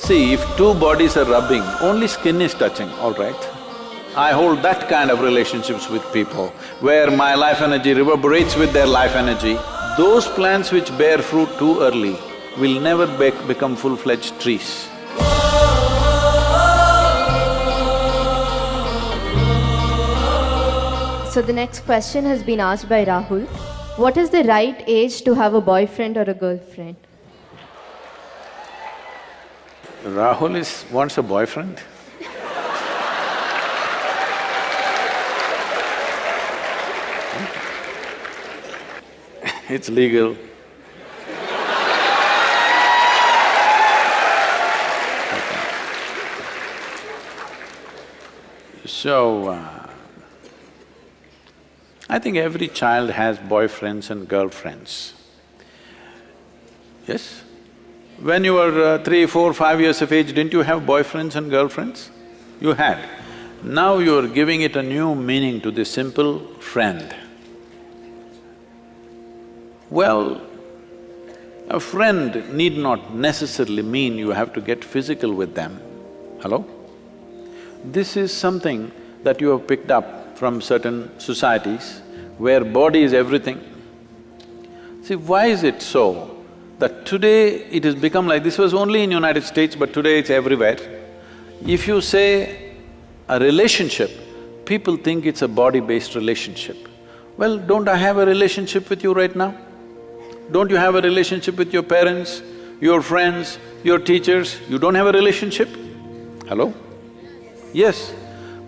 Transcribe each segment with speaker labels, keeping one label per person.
Speaker 1: See, if two bodies are rubbing, only skin is touching, all right? I hold that kind of relationships with people, where my life energy reverberates with their life energy. Those plants which bear fruit too early will never become full-fledged trees.
Speaker 2: So the next question has been asked by Rahul. What is the right age to have a boyfriend or a girlfriend?
Speaker 1: Rahul wants a boyfriend? It's legal. So, I think every child has boyfriends and girlfriends. Yes? When you were 3, 4, 5 years of age, didn't you have boyfriends and girlfriends? You had. Now you're giving it a new meaning to this simple friend. Well, a friend need not necessarily mean you have to get physical with them. Hello? This is something that you have picked up from certain societies where body is everything. See, why is it so that today it has become like… this was only in United States, but today it's everywhere. If you say a relationship, people think it's a body-based relationship. Well, don't I have a relationship with you right now? Don't you have a relationship with your parents, your friends, your teachers? You don't have a relationship? Hello? Yes,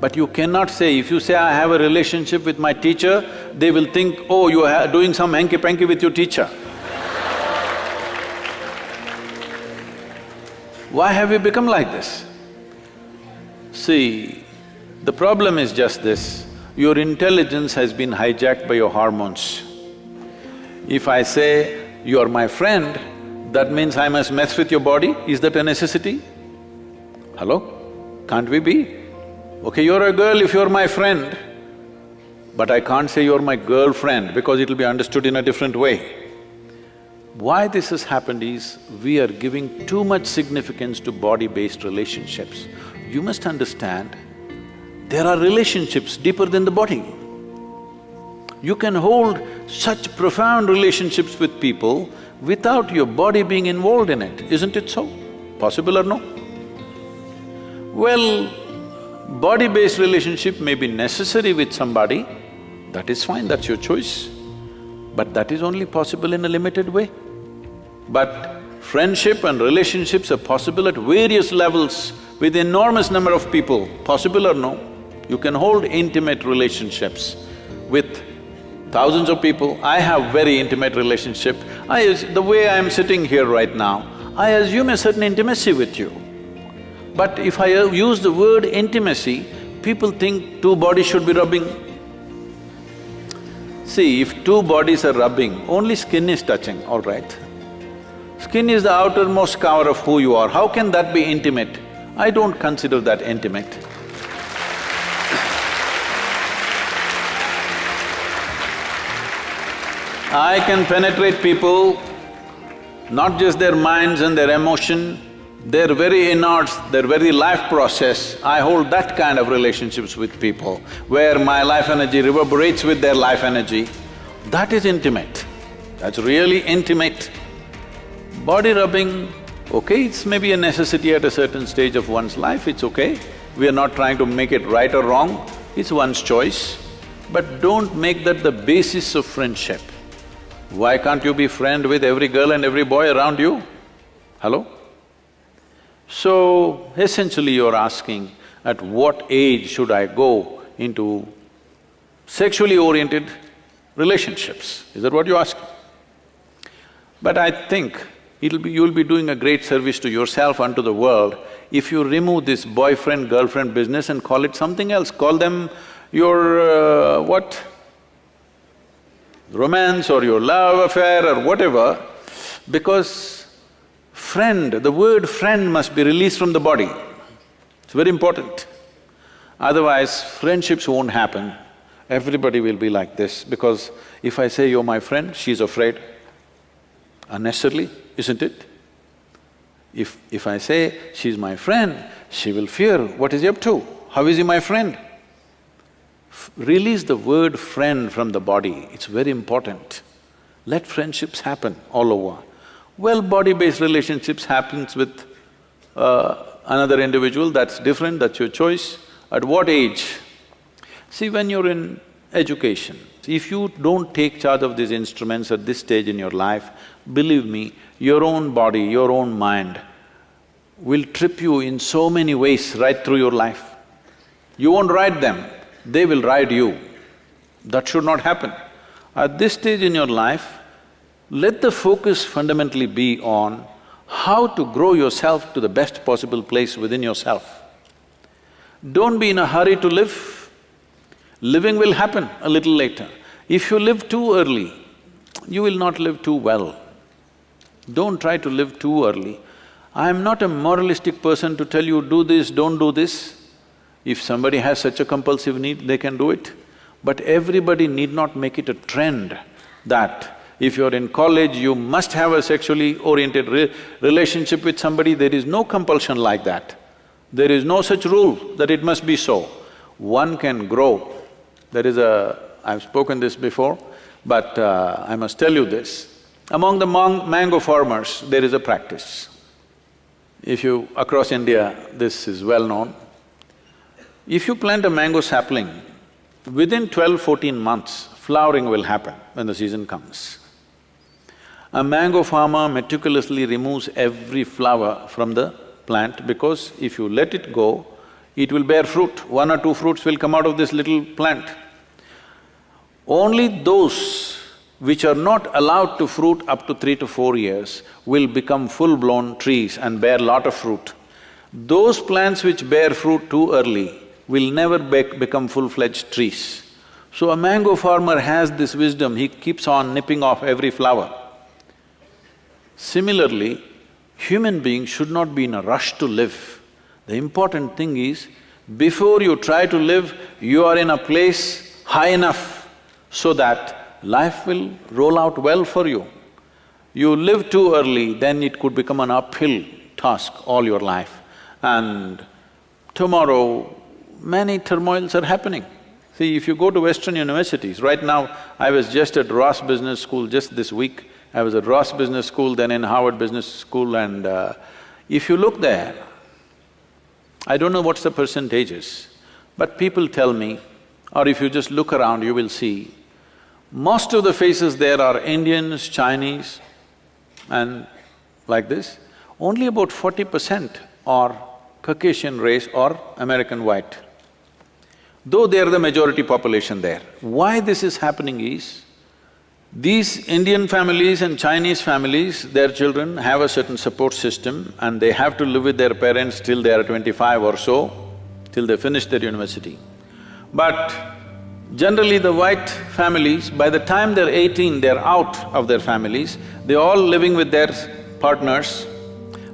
Speaker 1: but you cannot say… if you say, I have a relationship with my teacher, they will think, oh, you are doing some hanky-panky with your teacher. Why have you become like this? See, the problem is just this, your intelligence has been hijacked by your hormones. If I say, you are my friend, that means I must mess with your body, is that a necessity? Hello? Can't we be? Okay, you're a girl if you're my friend, but I can't say you're my girlfriend because it'll be understood in a different way. Why this has happened is, we are giving too much significance to body-based relationships. You must understand, there are relationships deeper than the body. You can hold such profound relationships with people without your body being involved in it, isn't it so? Possible or no? Well, body-based relationship may be necessary with somebody, that is fine, that's your choice. But that is only possible in a limited way. But friendship and relationships are possible at various levels with enormous number of people, possible or no? You can hold intimate relationships with thousands of people. I have very intimate relationship. The way I'm sitting here right now, I assume a certain intimacy with you. But if I use the word intimacy, people think two bodies should be rubbing. See, if two bodies are rubbing, only skin is touching, all right? Skin is the outermost cover of who you are. How can that be intimate? I don't consider that intimate. I can penetrate people, not just their minds and their emotion, their very innards, their very life process. I hold that kind of relationships with people, where my life energy reverberates with their life energy. That is intimate, that's really intimate. Body rubbing, okay, it's maybe a necessity at a certain stage of one's life, it's okay. We are not trying to make it right or wrong, it's one's choice. But don't make that the basis of friendship. Why can't you be friend with every girl and every boy around you? Hello? So, essentially you're asking, at what age should I go into sexually oriented relationships? Is that what you're asking? But I think you'll be doing a great service to yourself and to the world if you remove this boyfriend-girlfriend business and call it something else. Call them your what? Romance or your love affair or whatever, because friend, the word friend must be released from the body. It's very important. Otherwise, friendships won't happen. Everybody will be like this, because if I say you're my friend, she's afraid. Unnecessarily, isn't it? If I say, she's my friend, she will fear, what is he up to? How is he my friend? Release the word friend from the body, it's very important. Let friendships happen all over. Well, body-based relationships happens with another individual, that's different, that's your choice. At what age? See, when you're in education, if you don't take charge of these instruments at this stage in your life, believe me, your own body, your own mind will trip you in so many ways right through your life. You won't ride them, they will ride you. That should not happen. At this stage in your life, let the focus fundamentally be on how to grow yourself to the best possible place within yourself. Don't be in a hurry to live. Living will happen a little later. If you live too early, you will not live too well. Don't try to live too early. I am not a moralistic person to tell you, do this, don't do this. If somebody has such a compulsive need, they can do it. But everybody need not make it a trend that if you're in college, you must have a sexually oriented relationship with somebody. There is no compulsion like that. There is no such rule that it must be so. One can grow. There is a… I've spoken this before, but I must tell you this. Among the mango farmers, there is a practice. If you… across India, this is well known. If you plant a mango sapling, within 12–14 months, flowering will happen when the season comes. A mango farmer meticulously removes every flower from the plant because if you let it go, it will bear fruit. 1 or 2 fruits will come out of this little plant. Only those which are not allowed to fruit up to 3 to 4 years will become full-blown trees and bear lot of fruit. Those plants which bear fruit too early will never become full-fledged trees. So a mango farmer has this wisdom, he keeps on nipping off every flower. Similarly, human beings should not be in a rush to live. The important thing is, before you try to live, you are in a place high enough so that life will roll out well for you. You live too early, then it could become an uphill task all your life. And tomorrow, many turmoils are happening. See, if you go to Western universities, right now, I was just at Ross Business School just this week. I was at Ross Business School, then in Harvard Business School, and if you look there, I don't know what's the percentages, but people tell me, or if you just look around, you will see, most of the faces there are Indians, Chinese, and like this. Only about 40% are Caucasian race or American white, though they are the majority population there. Why this is happening is, these Indian families and Chinese families, their children have a certain support system and they have to live with their parents till they are 25 or so, till they finish their university. But generally the white families, by the time they're 18, they're out of their families, they're all living with their partners,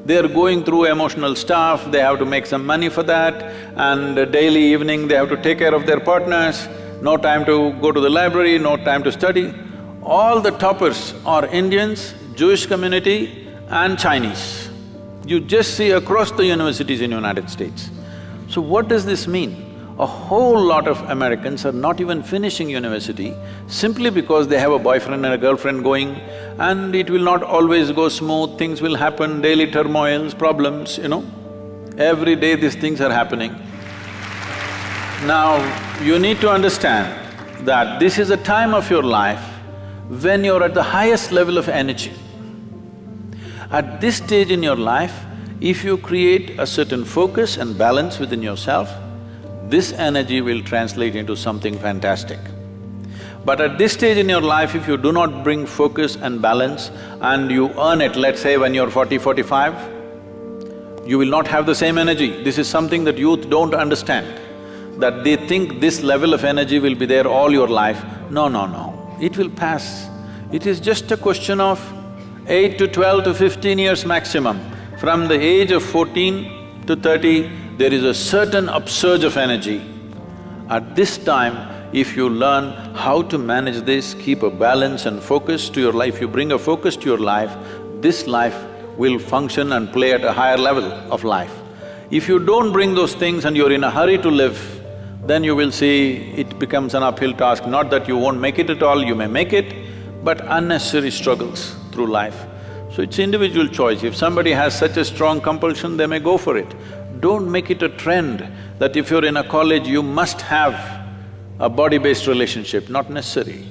Speaker 1: they're going through emotional stuff, they have to make some money for that, and daily evening they have to take care of their partners, no time to go to the library, no time to study. All the toppers are Indians, Jewish community and Chinese. You just see across the universities in United States. So what does this mean? A whole lot of Americans are not even finishing university simply because they have a boyfriend and a girlfriend going, and it will not always go smooth, things will happen, daily turmoils, problems, you know. Every day these things are happening. Now, you need to understand that this is a time of your life when you're at the highest level of energy. At this stage in your life, if you create a certain focus and balance within yourself, this energy will translate into something fantastic. But at this stage in your life, if you do not bring focus and balance and you earn it, let's say when you're 40, 45, you will not have the same energy. This is something that youth don't understand, that they think this level of energy will be there all your life. No, no, no. It will pass. It is just a question of 8 to 12 to 15 years maximum. From the age of 14 to 30, there is a certain upsurge of energy. At this time, if you learn how to manage this, keep a balance and focus to your life, you bring a focus to your life, this life will function and play at a higher level of life. If you don't bring those things and you're in a hurry to live, then you will see it becomes an uphill task. Not that you won't make it at all, you may make it, but unnecessary struggles through life. So it's individual choice. If somebody has such a strong compulsion, they may go for it. Don't make it a trend that if you're in a college, you must have a body-based relationship, not necessary.